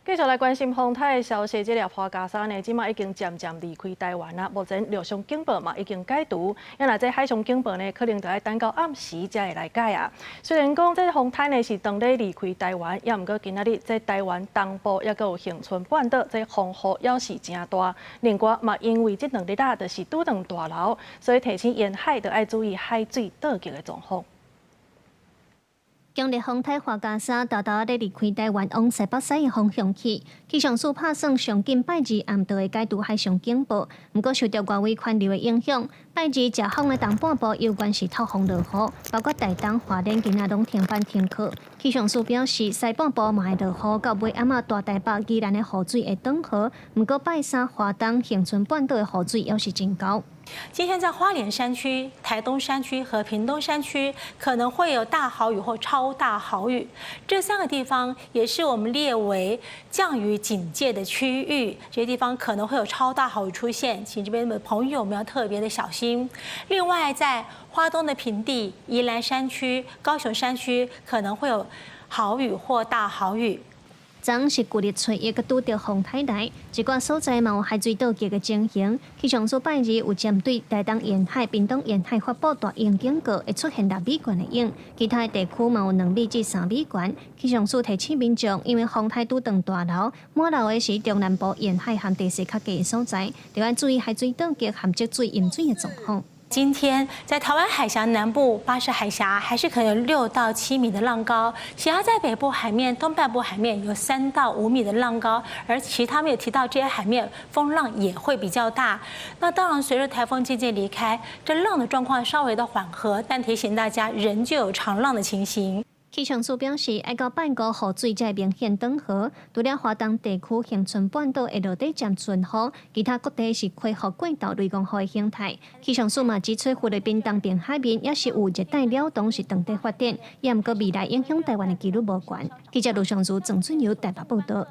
继续来关心风台的消息，这粒花加沙呢，即马已经渐渐离开台湾啦。目前陆上警报嘛已经解除，因为这海上警报呢，可能就要等到暗时才会来解啊。虽然讲这风台呢是当日离开台湾，也毋过今仔日在台湾东部也有恒春半岛，这风雨也是真大。另外嘛，因为这2日啊，就是拄上大流，所以提醒沿海就要注意海水倒激的状况。强烈风台花加沙豆豆咧离开台湾往西北西的方向去，气象署拍算上近拜二暗晡会解除海上警报，不过受到外围环流的影响，拜二食风的东半部有关是透风落雨，包括台东、花莲今仔拢停班停课。气象署表示，西半部嘛会落雨，到尾暗大台北依然的雨水会涨河，不过拜三、花东、恒春半岛的雨水也是真高。今天在花莲山区、台东山区和屏东山区可能会有大豪雨或超大豪雨，这3个地方也是我们列为降雨警戒的区域，这些地方可能会有超大豪雨出现，请这边的朋友们要特别的小心。另外，在花东的平地、宜兰山区、高雄山区可能会有豪雨或大豪雨。昨是旧日初一，佮拄着风台来，一寡所在嘛有海水倒激的情形。气象署拜二有针对台东沿海、屏东沿海发布大型警告，会出现10米悬的影，其他的地区嘛有2米至3米悬。气象署提醒民众，因为风台拄上大流，满流的是中南部沿海和地势较低的所在，就要注意海水倒激和积水淹水的状况。今天在台湾海峡南部、巴士海峡还是可能有6到7米的浪高，其他在北部海面、东半部海面有3到5米的浪高，而其他没有提到这些海面风浪也会比较大。那当然，随着台风渐渐离开，这浪的状况稍微的缓和，但提醒大家仍旧有长浪的情形。气象署表示，要到拜五雨水才明显涨河，除了华东地区、恒春半岛会落底渐顺雨，其他各地是恢复过道雷公雨的形态。气象署嘛指出，菲律宾东边海面也是有热带扰动是当地发展，也毋过未来影响台湾的几率无悬。记者卢尚如、郑春友台北报道。